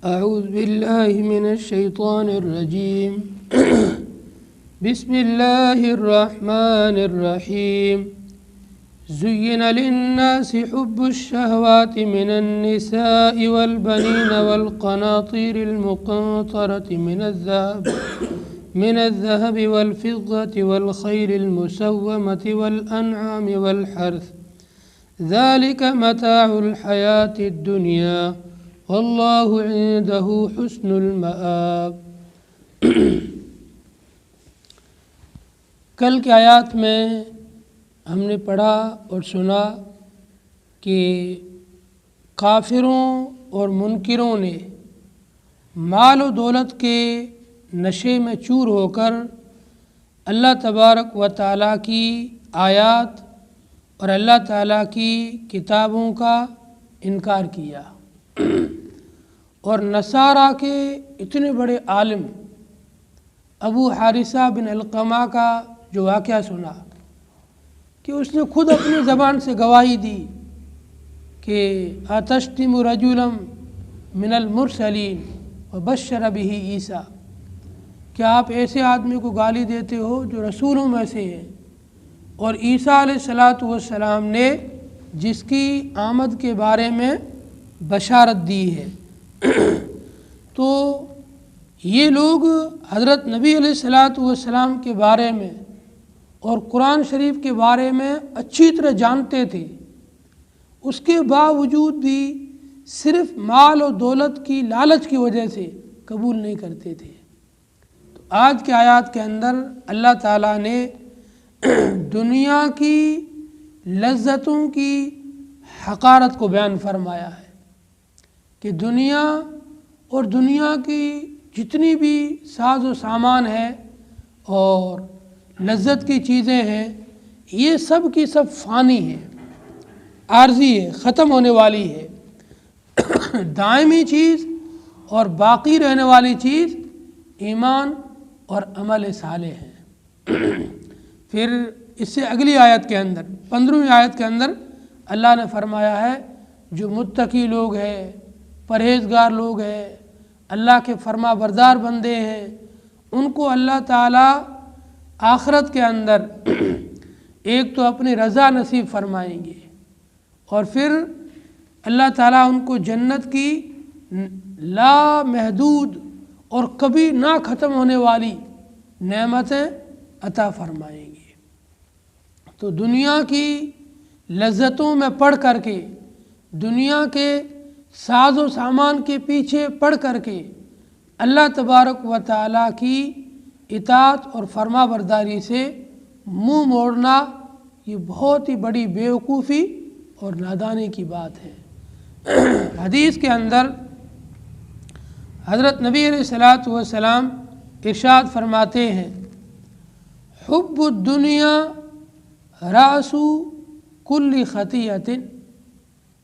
أعوذ بالله من الشيطان الرجيم بسم الله الرحمن الرحيم زين للناس حب الشهوات من النساء والبنين والقناطير المقنطرة من الذهب والفضة والخيل المسومة والأنعام والحرث ذلك متاع الحياة الدنيا واللہ عنده حسن المآب۔ کل کی آیات میں ہم نے پڑھا اور سنا کہ کافروں اور منکروں نے مال و دولت کے نشے میں چور ہو کر اللہ تبارک و تعالیٰ کی آیات اور اللہ تعالیٰ کی کتابوں کا انکار کیا، اور نصارہ کے اتنے بڑے عالم ابو حارثہ بن علقمہ کا جو واقعہ سنا کہ اس نے خود اپنی زبان سے گواہی دی کہ اتشتم رجلا من المرسلین وبشر به عیسیٰ، کہ آپ ایسے آدمی کو گالی دیتے ہو جو رسولوں میں سے ہے اور عیسیٰ علیہ السلام نے جس کی آمد کے بارے میں بشارت دی ہے۔ تو یہ لوگ حضرت نبی علیہ السلام کے بارے میں اور قرآن شریف کے بارے میں اچھی طرح جانتے تھے، اس کے باوجود بھی صرف مال و دولت کی لالچ کی وجہ سے قبول نہیں کرتے تھے۔ تو آج کے آیات کے اندر اللہ تعالیٰ نے دنیا کی لذتوں کی حقارت کو بیان فرمایا ہے کہ دنیا اور دنیا کی جتنی بھی ساز و سامان ہے اور لذت کی چیزیں ہیں، یہ سب کی سب فانی ہیں، عارضی ہے، ختم ہونے والی ہے۔ دائمی چیز اور باقی رہنے والی چیز ایمان اور عمل صالح ہے۔ پھر اس سے اگلی آیت کے اندر 15ویں آیت کے اندر اللہ نے فرمایا ہے جو متقی لوگ ہیں، پرہیزگار لوگ ہیں، اللہ کے فرما بردار بندے ہیں، ان کو اللہ تعالیٰ آخرت کے اندر ایک تو اپنی رضا نصیب فرمائیں گے، اور پھر اللہ تعالیٰ ان کو جنت کی لا محدود اور کبھی نہ ختم ہونے والی نعمتیں عطا فرمائیں گے۔ تو دنیا کی لذتوں میں پڑ کر کے، دنیا کے ساز و سامان کے پیچھے پڑ کر کے اللہ تبارک و تعالیٰ کی اطاعت اور فرما برداری سے منہ موڑنا، یہ بہت ہی بڑی بیوقوفی اور نادانی کی بات ہے۔ حدیث کے اندر حضرت نبی علیہ السلام ارشاد فرماتے ہیں حب الدنیا رأس کل خطیۃ،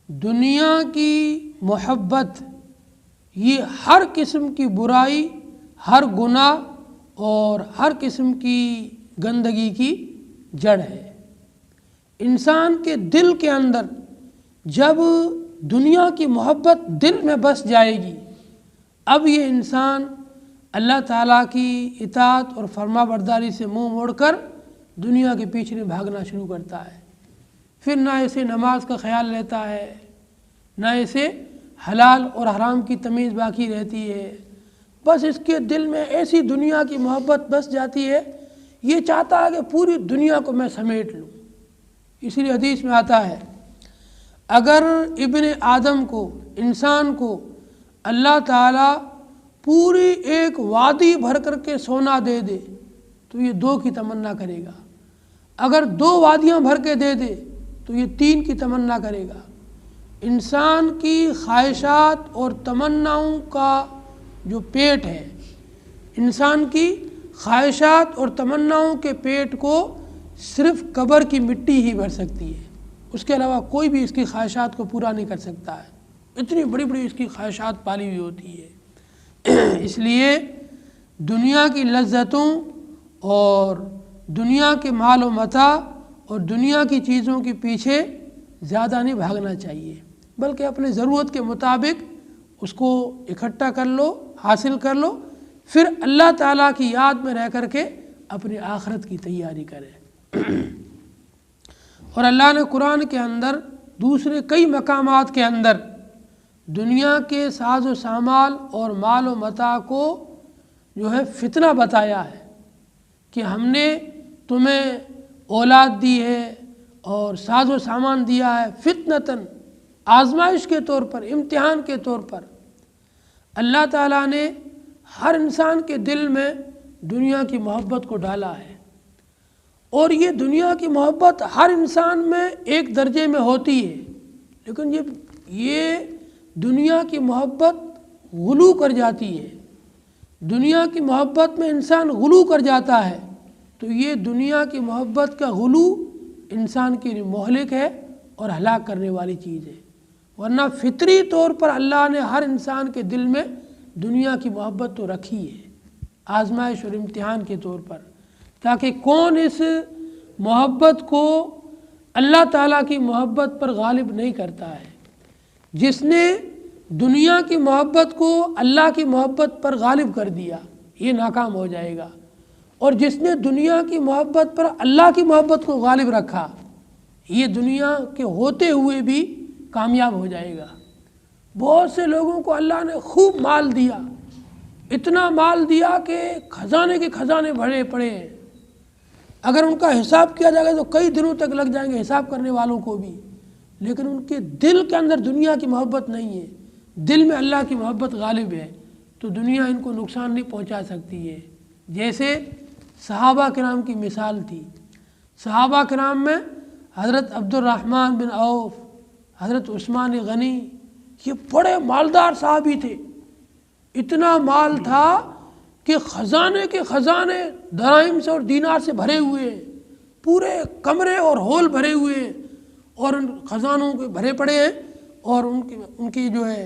دنیا کی محبت یہ ہر قسم کی برائی، ہر گناہ اور ہر قسم کی گندگی کی جڑ ہے۔ انسان کے دل کے اندر جب دنیا کی محبت دل میں بس جائے گی، اب یہ انسان اللہ تعالیٰ کی اطاعت اور فرما برداری سے منہ موڑ کر دنیا کے پیچھے بھاگنا شروع کرتا ہے۔ پھر نہ اسے نماز کا خیال رہتا ہے، نہ اسے حلال اور حرام کی تمیز باقی رہتی ہے، بس اس کے دل میں ایسی دنیا کی محبت بس جاتی ہے، یہ چاہتا ہے کہ پوری دنیا کو میں سمیٹ لوں۔ اسی لیے حدیث میں آتا ہے اگر ابن آدم کو، انسان کو اللہ تعالیٰ پوری ایک وادی بھر کر کے سونا دے دے تو یہ 2 کی تمنا کرے گا، اگر 2 وادیاں بھر کے دے دے تو یہ 3 کی تمنا کرے گا۔ انسان کی خواہشات اور تمناؤں کا جو پیٹ ہے، انسان کی خواہشات اور تمناؤں کے پیٹ کو صرف قبر کی مٹی ہی بھر سکتی ہے، اس کے علاوہ کوئی بھی اس کی خواہشات کو پورا نہیں کر سکتا ہے، اتنی بڑی بڑی اس کی خواہشات پالی ہوئی ہوتی ہے۔ اس لیے دنیا کی لذتوں اور دنیا کے مال و متاع اور دنیا کی چیزوں کے پیچھے زیادہ نہیں بھاگنا چاہیے، بلکہ اپنے ضرورت کے مطابق اس کو اکٹھا کر لو، حاصل کر لو، پھر اللہ تعالیٰ کی یاد میں رہ کر کے اپنی آخرت کی تیاری کرے۔ اور اللہ نے قرآن کے اندر دوسرے کئی مقامات کے اندر دنیا کے ساز و سامان اور مال و متاع کو جو ہے فتنہ بتایا ہے کہ ہم نے تمہیں اولاد دی ہے اور ساز و سامان دیا ہے فتنتاً، آزمائش کے طور پر، امتحان کے طور پر۔ اللہ تعالیٰ نے ہر انسان کے دل میں دنیا کی محبت کو ڈالا ہے، اور یہ دنیا کی محبت ہر انسان میں ایک درجے میں ہوتی ہے، لیکن یہ دنیا کی محبت غلو کر جاتی ہے، دنیا کی محبت میں انسان غلو کر جاتا ہے، تو یہ دنیا کی محبت کا غلو انسان کے لیے مہلک ہے اور ہلاک کرنے والی چیز ہے۔ ورنہ فطری طور پر اللہ نے ہر انسان کے دل میں دنیا کی محبت تو رکھی ہے، آزمائش اور امتحان کے طور پر، تاکہ کون اس محبت کو اللہ تعالیٰ کی محبت پر غالب نہیں کرتا ہے۔ جس نے دنیا کی محبت کو اللہ کی محبت پر غالب کر دیا یہ ناکام ہو جائے گا، اور جس نے دنیا کی محبت پر اللہ کی محبت کو غالب رکھا یہ دنیا کے ہوتے ہوئے بھی کامیاب ہو جائے گا۔ بہت سے لوگوں کو اللہ نے خوب مال دیا، اتنا مال دیا کہ خزانے کے خزانے بھرے پڑے ہیں، اگر ان کا حساب کیا جائے گا تو کئی دنوں تک لگ جائیں گے حساب کرنے والوں کو بھی، لیکن ان کے دل کے اندر دنیا کی محبت نہیں ہے، دل میں اللہ کی محبت غالب ہے، تو دنیا ان کو نقصان نہیں پہنچا سکتی ہے۔ جیسے صحابہ کرام کی مثال تھی، صحابہ کرام میں حضرت عبد الرحمن بن عوف، حضرت عثمان غنی، یہ بڑے مالدار صحابی تھے، اتنا مال تھا کہ خزانے کے خزانے دراہم سے اور دینار سے بھرے ہوئے ہیں، پورے کمرے اور ہول بھرے ہوئے ہیں، اور ان خزانوں کے بھرے پڑے ہیں، اور ان کی جو ہے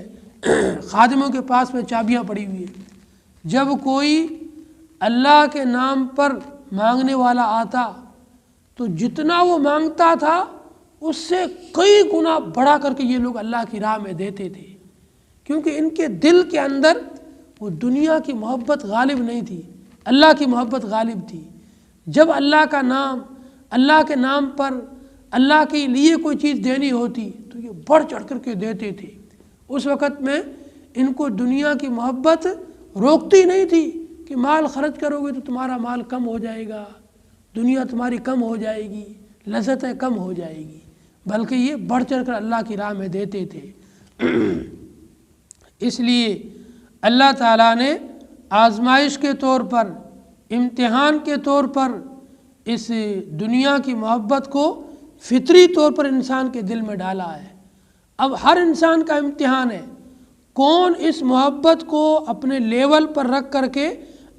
خادموں کے پاس میں چابیاں پڑی ہوئی ہیں۔ جب کوئی اللہ کے نام پر مانگنے والا آتا تو جتنا وہ مانگتا تھا اس سے کئی گنا بڑھا کر کے یہ لوگ اللہ کی راہ میں دیتے تھے، کیونکہ ان کے دل کے اندر وہ دنیا کی محبت غالب نہیں تھی، اللہ کی محبت غالب تھی۔ جب اللہ کا نام، اللہ کے نام پر اللہ کے لیے کوئی چیز دینی ہوتی تو یہ بڑھ چڑھ کر کے دیتے تھے۔ اس وقت میں ان کو دنیا کی محبت روکتی نہیں تھی کہ مال خرچ کرو گے تو تمہارا مال کم ہو جائے گا، دنیا تمہاری کم ہو جائے گی، لذتیں کم ہو جائے گی، بلکہ یہ بڑھ چڑھ کر اللہ کی راہ میں دیتے تھے۔ اس لیے اللہ تعالیٰ نے آزمائش کے طور پر، امتحان کے طور پر اس دنیا کی محبت کو فطری طور پر انسان کے دل میں ڈالا ہے۔ اب ہر انسان کا امتحان ہے، کون اس محبت کو اپنے لیول پر رکھ کر کے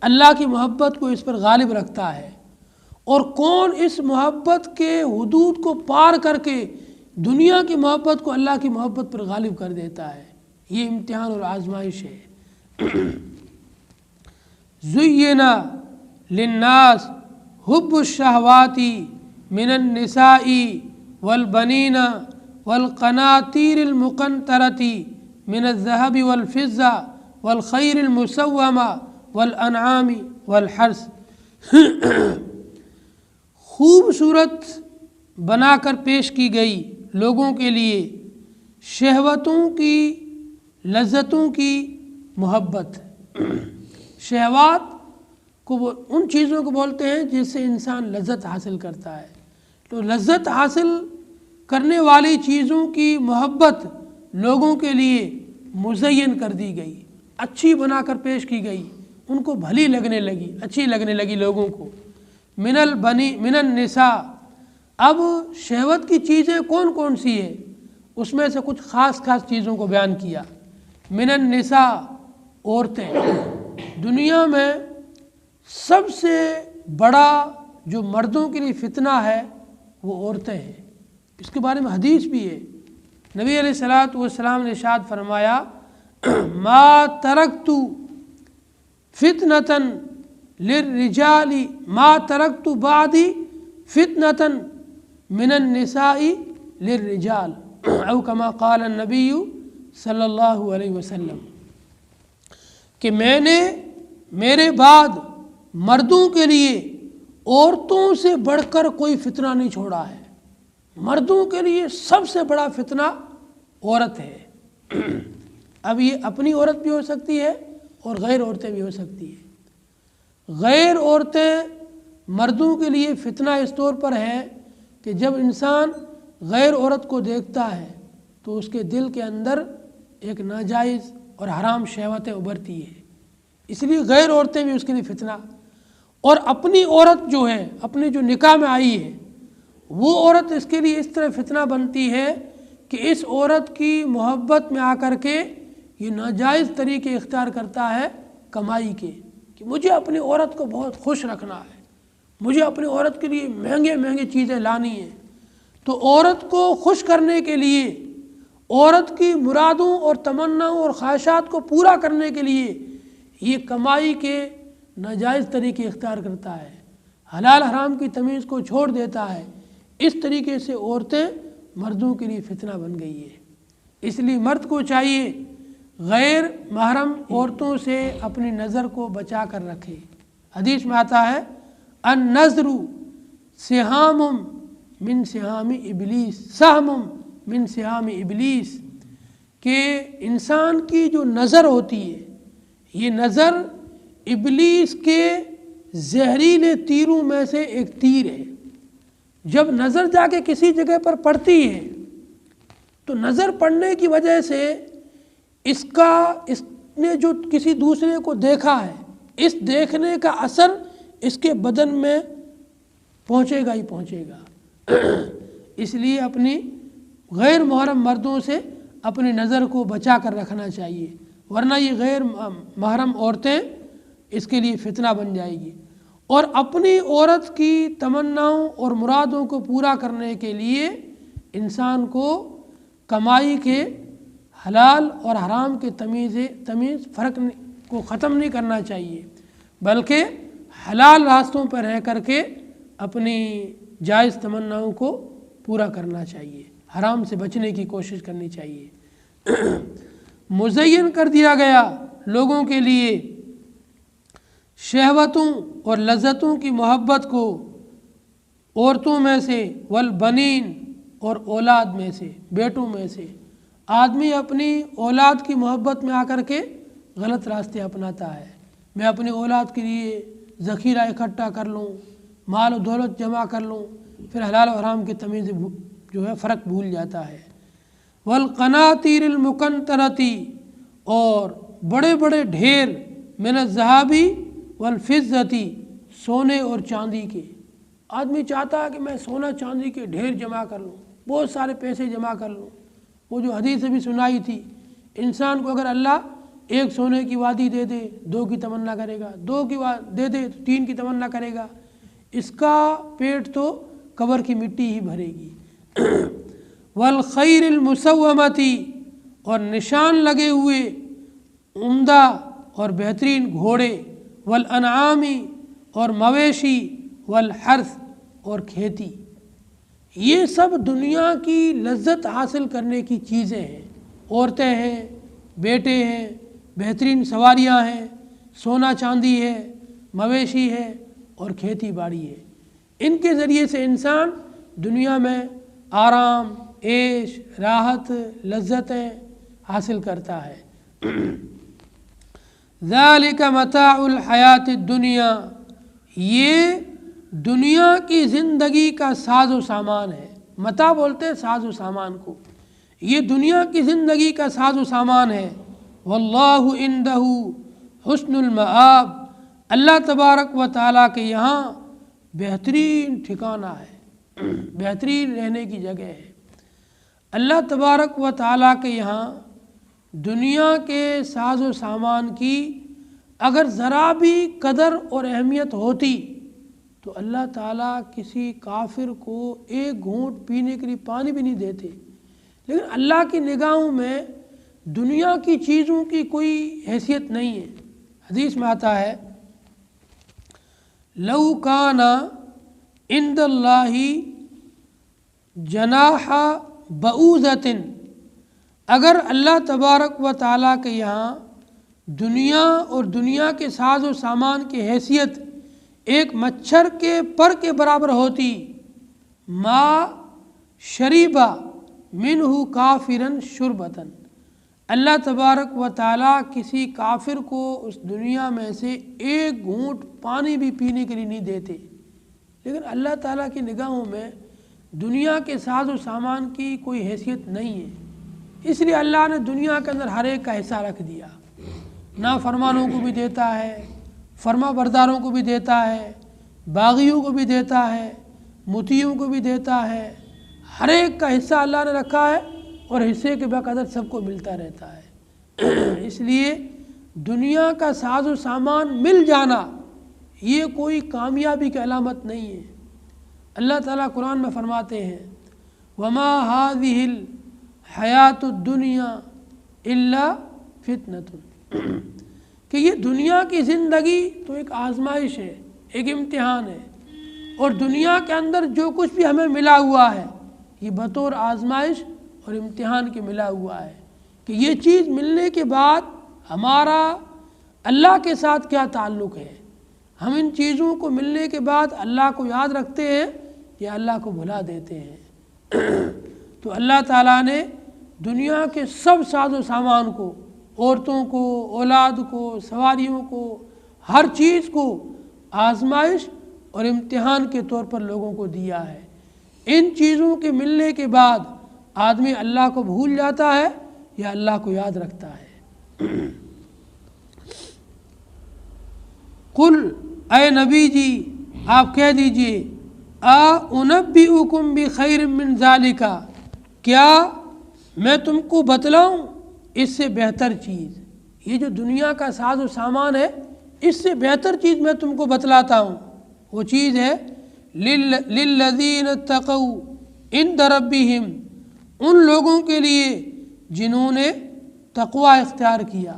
اللہ کی محبت کو اس پر غالب رکھتا ہے، اور کون اس محبت کے حدود کو پار کر کے دنیا کی محبت کو اللہ کی محبت پر غالب کر دیتا ہے۔ یہ امتحان اور آزمائش ہے۔ زُيِّنَ لِلنَّاسِ حُبُّ الشَّهَوَاتِ مِنَ النِّسَاءِ وَالْبَنِينَ وَالْقَنَاطِيرِ الْمُقَنطَرَةِ مِنَ الذَّهَبِ وَالْفِضَّةِ وَالْخَيْلِ الْمُسَوَّمَةِ وَالْأَنْعَامِ وَالْحَرْثِ، خوبصورت بنا کر پیش کی گئی لوگوں کے لیے شہوتوں کی، لذتوں کی محبت۔ شہوات کو ان چیزوں کو بولتے ہیں جس سے انسان لذت حاصل کرتا ہے، تو لذت حاصل کرنے والی چیزوں کی محبت لوگوں کے لیے مزین کر دی گئی، اچھی بنا کر پیش کی گئی، ان کو بھلی لگنے لگی، اچھی لگنے لگی لوگوں کو۔ من النساء، اب شہوت کی چیزیں کون کون سی ہیں، اس میں سے کچھ خاص چیزوں کو بیان کیا۔ من النساء، عورتیں۔ دنیا میں سب سے بڑا جو مردوں کے لیے فتنہ ہے وہ عورتیں ہیں، اس کے بارے میں حدیث بھی ہے۔ نبی علیہ الصلوۃ والسلام نے ارشاد فرمایا، ما ترکت فتنة للرجال ما ترکت بعدی فتنة من النساء للرجال، او کما قال النبی صلی اللہ علیہ وسلم کہ میں نے میرے بعد مردوں کے لیے عورتوں سے بڑھ کر کوئی فتنہ نہیں چھوڑا ہے۔ مردوں کے لیے سب سے بڑا فتنہ عورت ہے۔ اب یہ اپنی عورت بھی ہو سکتی ہے اور غیر عورتیں بھی ہو سکتی ہیں۔ غیر عورتیں مردوں کے لیے فتنہ اس طور پر ہے کہ جب انسان غیر عورت کو دیکھتا ہے تو اس کے دل کے اندر ایک ناجائز اور حرام شہوتیں ابھرتی ہے، اس لیے غیر عورتیں بھی اس کے لیے فتنہ۔ اور اپنی عورت جو ہے، اپنی جو نکاح میں آئی ہے، وہ عورت اس کے لیے اس طرح فتنہ بنتی ہے کہ اس عورت کی محبت میں آ کر کے یہ ناجائز طریقے اختیار کرتا ہے کمائی کے، کہ مجھے اپنی عورت کو بہت خوش رکھنا ہے، مجھے اپنی عورت کے لیے مہنگے مہنگے چیزیں لانی ہیں۔ تو عورت کو خوش کرنے کے لیے، عورت کی مرادوں اور تمناؤں اور خواہشات کو پورا کرنے کے لیے یہ کمائی کے ناجائز طریقے اختیار کرتا ہے، حلال حرام کی تمیز کو چھوڑ دیتا ہے۔ اس طریقے سے عورتیں مردوں کے لیے فتنہ بن گئی ہے۔ اس لیے مرد کو چاہیے غیر محرم عورتوں سے اپنی نظر کو بچا کر رکھے۔ حدیث میں آتا ہے النظر سہام من سہام ابلیس، سہم من سہام ابلیس، کہ انسان کی جو نظر ہوتی ہے یہ نظر ابلیس کے زہریلے تیروں میں سے ایک تیر ہے۔ جب نظر جا کے کسی جگہ پر پڑتی ہے تو نظر پڑنے کی وجہ سے اس نے جو کسی دوسرے کو دیکھا ہے، اس دیکھنے کا اثر اس کے بدن میں پہنچے گا ہی پہنچے گا۔ اس لیے اپنی غیر محرم مردوں سے اپنی نظر کو بچا کر رکھنا چاہیے، ورنہ یہ غیر محرم عورتیں اس کے لیے فتنہ بن جائے گی۔ اور اپنی عورت کی تمناؤں اور مرادوں کو پورا کرنے کے لیے انسان کو کمائی کے حلال اور حرام کے تمیز فرق کو ختم نہیں کرنا چاہیے، بلکہ حلال راستوں پر رہ کر کے اپنی جائز تمناؤں کو پورا کرنا چاہیے، حرام سے بچنے کی کوشش کرنی چاہیے۔ مزین کر دیا گیا لوگوں کے لیے شہوتوں اور لذتوں کی محبت کو عورتوں میں سے، والبنین، اور اولاد میں سے، بیٹوں میں سے۔ آدمی اپنی اولاد کی محبت میں آ کر کے غلط راستے اپناتا ہے۔ میں اپنی اولاد کے لیے ذخیرہ اکٹھا کر لوں، مال و دولت جمع کر لوں، پھر حلال و حرام کی تمیز جو ہے فرق بھول جاتا ہے۔ والقناطیر المقنطرتی، اور بڑے بڑے ڈھیر، من الذهب والفضة، سونے اور چاندی کے۔ آدمی چاہتا ہے کہ میں سونا چاندی کے ڈھیر جمع کر لوں، بہت سارے پیسے جمع کر لوں۔ وہ جو حدیث بھی سنائی تھی، انسان کو اگر اللہ ایک سونے کی وادی دے دے 2 کی تمنا کرے گا، 2 کی دے دے تو 3 کی تمنا کرے گا، اس کا پیٹ تو قبر کی مٹی ہی بھرے گی۔ والخیر المسومتی، اور نشان لگے ہوئے عمدہ اور بہترین گھوڑے، والانعامی، اور مویشی، والحرث، اور کھیتی۔ یہ سب دنیا کی لذت حاصل کرنے کی چیزیں ہیں۔ عورتیں ہیں، بیٹے ہیں، بہترین سواریاں ہیں، سونا چاندی ہے، مویشی ہے، اور کھیتی باڑی ہے۔ ان کے ذریعے سے انسان دنیا میں آرام، عیش، راحت، لذتیں حاصل کرتا ہے۔ ذالک متاع الحیات الدنیا، یہ دنیا کی زندگی کا ساز و سامان ہے۔ متاع بولتے ہیں ساز و سامان کو، یہ دنیا کی زندگی کا ساز و سامان ہے۔ واللہ عندہ حسن المآب، اللہ تبارک و تعالیٰ کے یہاں بہترین ٹھکانہ ہے، بہترین رہنے کی جگہ ہے۔ اللہ تبارک و تعالیٰ کے یہاں دنیا کے ساز و سامان کی اگر ذرا بھی قدر اور اہمیت ہوتی تو اللہ تعالیٰ کسی کافر کو ایک گھونٹ پینے کے لیے پانی بھی نہیں دیتے۔ لیکن اللہ کی نگاہوں میں دنیا کی چیزوں کی کوئی حیثیت نہیں ہے۔ حدیث میں آتا ہے لو کان عند اللہ جناح بعوضۃ، اگر اللہ تبارک و تعالیٰ کے یہاں دنیا اور دنیا کے ساز و سامان کی حیثیت ایک مچھر کے پر کے برابر ہوتی، ما شریبا منہ کافرن شربتن، اللہ تبارک و تعالیٰ کسی کافر کو اس دنیا میں سے ایک گھونٹ پانی بھی پینے کے لیے نہیں دیتے، لیکن اللہ تعالیٰ کی نگاہوں میں دنیا کے ساز و سامان کی کوئی حیثیت نہیں ہے، اس لیے اللہ نے دنیا کے اندر ہر ایک کا حصہ رکھ دیا، نافرمانوں کو بھی دیتا ہے، فرما برداروں کو بھی دیتا ہے، باغیوں کو بھی دیتا ہے، مطیعوں کو بھی دیتا ہے، ہر ایک کا حصہ اللہ نے رکھا ہے اور حصے کے بقدر سب کو ملتا رہتا ہے۔ اس لیے دنیا کا ساز و سامان مل جانا یہ کوئی کامیابی کی علامت نہیں ہے۔ اللہ تعالیٰ قرآن میں فرماتے ہیں وَمَا هَذِهِ الْحَيَاةُ الدُّنْيَا إِلَّا فِتْنَةٌ، کہ یہ دنیا کی زندگی تو ایک آزمائش ہے، ایک امتحان ہے، اور دنیا کے اندر جو کچھ بھی ہمیں ملا ہوا ہے یہ بطور آزمائش اور امتحان کے ملا ہوا ہے، کہ یہ چیز ملنے کے بعد ہمارا اللہ کے ساتھ کیا تعلق ہے، ہم ان چیزوں کو ملنے کے بعد اللہ کو یاد رکھتے ہیں یا اللہ کو بھلا دیتے ہیں۔ تو اللہ تعالیٰ نے دنیا کے سب ساز و سامان کو، عورتوں کو، اولاد کو، سواریوں کو، ہر چیز کو آزمائش اور امتحان کے طور پر لوگوں کو دیا ہے۔ ان چیزوں کے ملنے کے بعد آدمی اللہ کو بھول جاتا ہے یا اللہ کو یاد رکھتا ہے۔ قل، اے نبی جی آپ کہہ دیجئے، انبئکم بخیر من ذالک، کیا میں تم کو بتلاؤں اس سے بہتر چیز، یہ جو دنیا کا ساز و سامان ہے اس سے بہتر چیز میں تم کو بتلاتا ہوں، وہ چیز ہے للذین اتقوا عند ربہم، ان لوگوں کے لیے جنہوں نے تقوی اختیار کیا،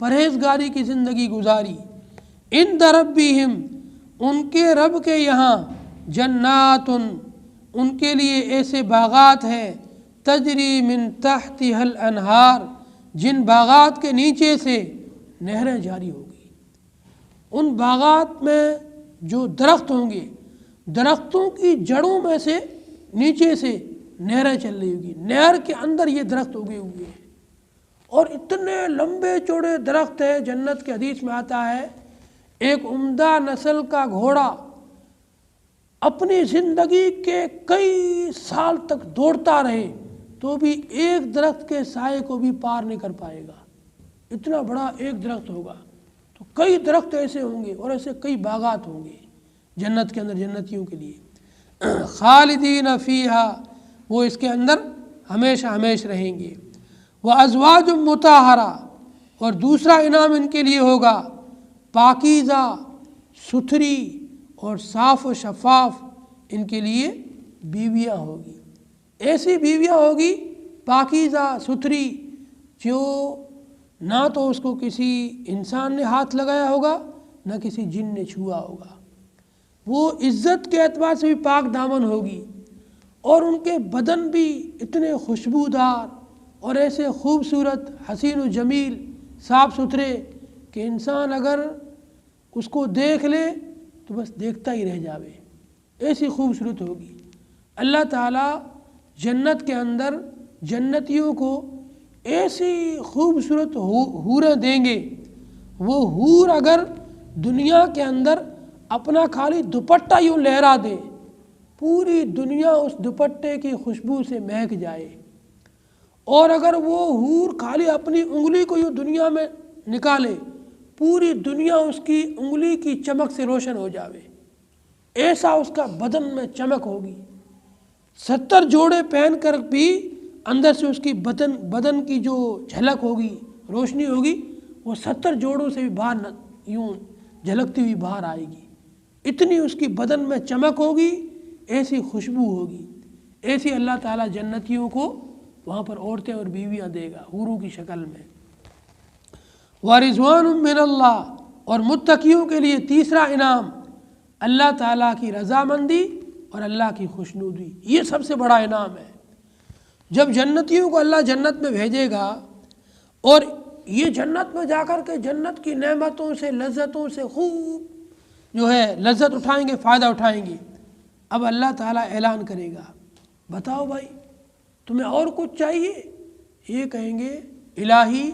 پرہیزگاری کی زندگی گزاری، عند ربہم ان کے رب کے یہاں، جنات ان کے لیے ایسے باغات ہیں، تجری من تحتها الانہار، جن باغات کے نیچے سے نہریں جاری ہوگی۔ ان باغات میں جو درخت ہوں گے، درختوں کی جڑوں میں سے نیچے سے نہریں چل رہی ہوگی، نہر کے اندر یہ درخت اگے ہوئے ہیں، اور اتنے لمبے چوڑے درخت ہیں۔ جنت کے حدیث میں آتا ہے ایک عمدہ نسل کا گھوڑا اپنی زندگی کے کئی سال تک دوڑتا رہے تو بھی ایک درخت کے سائے کو بھی پار نہیں کر پائے گا، اتنا بڑا ایک درخت ہوگا۔ تو کئی درخت ایسے ہوں گے اور ایسے کئی باغات ہوں گے جنت کے اندر جنتیوں کے لیے، خالدین فیہا، وہ اس کے اندر ہمیشہ ہمیش رہیں گے۔ وازواج مطہرہ، اور دوسرا انعام ان کے لیے ہوگا پاکیزہ، ستھری اور صاف و شفاف ان کے لیے بیویاں ہوگی، ایسی بیویاں ہوگی پاکیزہ ستھری جو نہ تو اس کو کسی انسان نے ہاتھ لگایا ہوگا نہ کسی جن نے چھوا ہوگا، وہ عزت کے اعتبار سے بھی پاک دامن ہوگی، اور ان کے بدن بھی اتنے خوشبودار اور ایسے خوبصورت حسین و جمیل صاف ستھرے کہ انسان اگر اس کو دیکھ لے تو بس دیکھتا ہی رہ جاوے، ایسی خوبصورت ہوگی۔ اللہ تعالیٰ جنت کے اندر جنتیوں کو ایسی خوبصورت حوریں دیں گے، وہ حور اگر دنیا کے اندر اپنا خالی دوپٹہ یوں لہرا دے، پوری دنیا اس دوپٹے کی خوشبو سے مہک جائے، اور اگر وہ حور خالی اپنی انگلی کو یوں دنیا میں نکالے، پوری دنیا اس کی انگلی کی چمک سے روشن ہو جاوے، ایسا اس کا بدن میں چمک ہوگی۔ 70 جوڑے پہن کر بھی اندر سے اس کی بدن کی جو جھلک ہوگی، روشنی ہوگی، وہ 70 جوڑوں سے بھی باہر یوں جھلکتی ہوئی باہر آئے گی، اتنی اس کی بدن میں چمک ہوگی، ایسی خوشبو ہوگی۔ ایسی اللہ تعالیٰ جنتیوں کو وہاں پر عورتیں اور بیویاں دے گا حوروں کی شکل میں۔ وَرِضْوَانٌ مِّنَ اللَّهِ، اور متقیوں کے لیے تیسرا انعام اللہ تعالیٰ کی رضامندی اور اللہ کی خوشنودی، یہ سب سے بڑا انعام ہے۔ جب جنتیوں کو اللہ جنت میں بھیجے گا اور یہ جنت میں جا کر کے جنت کی نعمتوں سے لذتوں سے خوب جو ہے لذت اٹھائیں گے، فائدہ اٹھائیں گے، اب اللہ تعالیٰ اعلان کرے گا بتاؤ بھائی تمہیں اور کچھ چاہیے؟ یہ کہیں گے الہی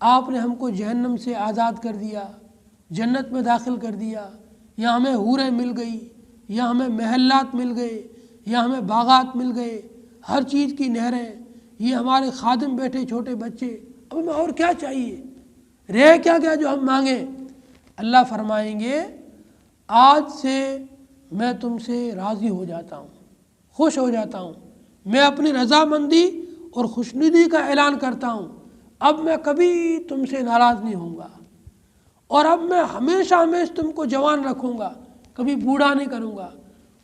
آپ نے ہم کو جہنم سے آزاد کر دیا، جنت میں داخل کر دیا، یا ہمیں حوریں مل گئی، یا ہمیں محلات مل گئے، یا ہمیں باغات مل گئے، ہر چیز کی نہریں، یہ ہمارے خادم بیٹھے چھوٹے بچے، اب ہمیں اور کیا چاہیے؟ رہ کیا گیا جو ہم مانگیں؟ اللہ فرمائیں گے آج سے میں تم سے راضی ہو جاتا ہوں، خوش ہو جاتا ہوں، میں اپنی رضامندی اور خوشنودی کا اعلان کرتا ہوں، اب میں کبھی تم سے ناراض نہیں ہوں گا، اور اب میں ہمیشہ ہمیشہ تم کو جوان رکھوں گا، کبھی بوڑھا نہیں کروں گا،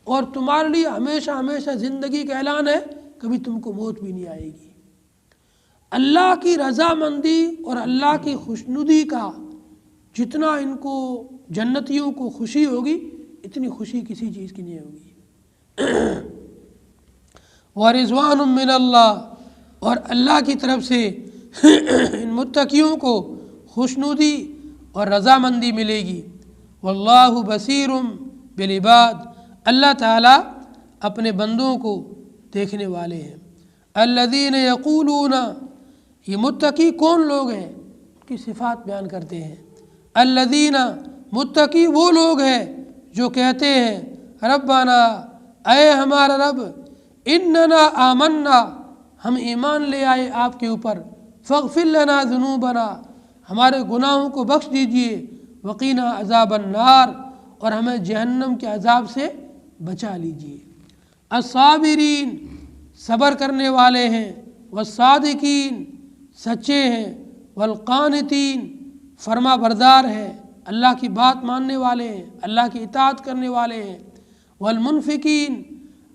اور تمہارے لیے ہمیشہ ہمیشہ زندگی کا اعلان ہے، کبھی تم کو موت بھی نہیں آئے گی۔ اللہ کی رضامندی اور اللہ کی خوشنودی کا جتنا ان کو جنتیوں کو خوشی ہوگی اتنی خوشی کسی چیز کی نہیں ہوگی۔ وَرِضْوَانٌ مِّنَ اللہ، اور اللہ کی طرف سے ان متقیوں کو خوشنودی اور رضامندی ملے گی۔ وَاللَّهُ بَصِيرٌ بِالْعِبَادِ، اللہ تعالیٰ اپنے بندوں کو دیکھنے والے ہیں۔ الَّذِينَ يَقُولُونَ، یہ متقی کون لوگ ہیں؟ ان کی صفات بیان کرتے ہیں۔ الَّذِينَ، متقی وہ لوگ ہیں جو کہتے ہیں ربنا، اے ہمارا رب، اننا آمنا، ہم ایمان لے آئے آپ کے اوپر، فاغفر لنا ذنوبنا، ہمارے گناہوں کو بخش دیجئے، وقینا عذاب النار، اور ہمیں جہنم کے عذاب سے بچا لیجئے۔ الصابرین، صبر کرنے والے ہیں، والصادقین، سچے ہیں، والقانتین، فرما بردار ہیں، اللہ کی بات ماننے والے ہیں، اللہ کی اطاعت کرنے والے ہیں، والمنفقین،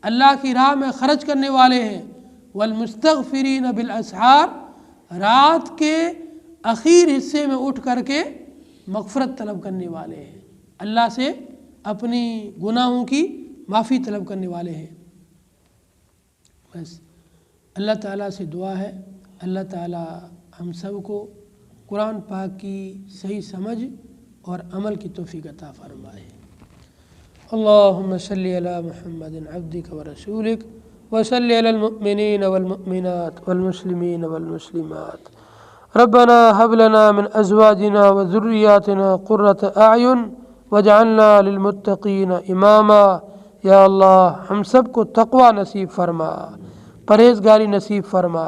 اللہ کی راہ میں خرچ کرنے والے ہیں، والمستغفرین بالاسحار، رات کے اخیر حصے میں اٹھ کر کے مغفرت طلب کرنے والے ہیں، اللہ سے اپنی گناہوں کی معافی طلب کرنے والے ہیں۔ بس اللہ تعالیٰ سے دعا ہے اللہ تعالیٰ ہم سب کو قرآن پاک کی صحیح سمجھ اور عمل کی توفیق عطا فرمائے۔ اللہم صلی علی محمد عبدک ورسولک وصلی علی المؤمنین والمؤمنات والمسلمین والمسلمات۔ ربنا هب لنا من ازواجنا وذریاتنا قرۃ اعین واجعلنا للمتقین اماما۔ یا اللہ ہم سب کو تقوی نصیب فرما، پرہیزگاری نصیب فرما،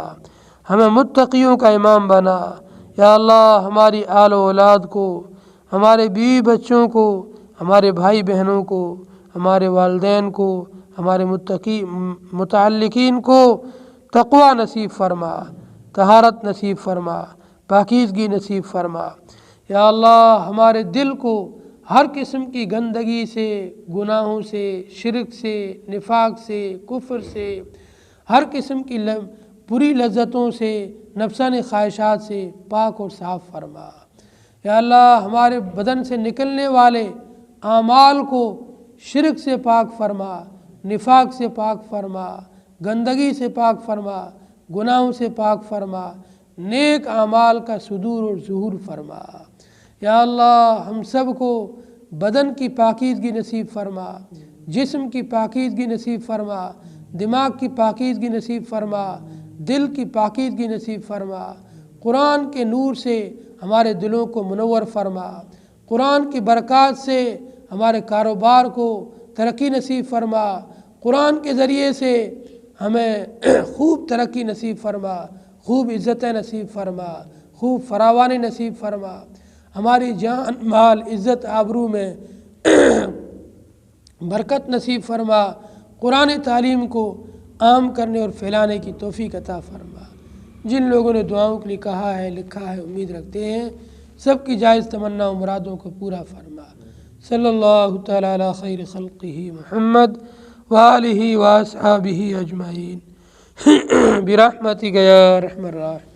ہمیں متقیوں کا امام بنا۔ یا اللہ ہماری آل و اولاد کو، ہمارے بیوی بچوں کو، ہمارے بھائی بہنوں کو، ہمارے والدین کو، ہمارے متعلقین کو تقوی نصیب فرما، طہارت نصیب فرما، پاکیزگی نصیب فرما۔ یا اللہ ہمارے دل کو ہر قسم کی گندگی سے، گناہوں سے، شرک سے، نفاق سے، کفر سے، ہر قسم کی بری لذتوں سے، نفسانی خواہشات سے پاک اور صاف فرما۔ یا اللہ ہمارے بدن سے نکلنے والے اعمال کو شرک سے پاک فرما، نفاق سے پاک فرما، گندگی سے پاک فرما، گناہوں سے پاک فرما، نیک اعمال کا صدور اور ظہور فرما۔ یا اللہ ہم سب کو بدن کی پاکیزگی نصیب فرما، جسم کی پاکیزگی نصیب فرما، دماغ کی پاکیزگی نصیب فرما، دل کی پاکیزگی نصیب فرما۔ قرآن کے نور سے ہمارے دلوں کو منور فرما، قرآن کی برکات سے ہمارے کاروبار کو ترقی نصیب فرما، قرآن کے ذریعے سے ہمیں خوب ترقی نصیب فرما، خوب عزتیں نصیب فرما، خوب فراوانی نصیب فرما، ہماری جان مال عزت آبرو میں برکت نصیب فرما، قرآن تعلیم کو عام کرنے اور پھیلانے کی توفیق عطا فرما۔ جن لوگوں نے دعاؤں کے لیے کہا ہے، لکھا ہے، امید رکھتے ہیں، سب کی جائز تمنا و مرادوں کو پورا فرما۔ صلی اللہ تعالی علی خیر خلقہ محمد وآلہ واصحابہ اجمعین برحمتک یا ارحم الراحمین۔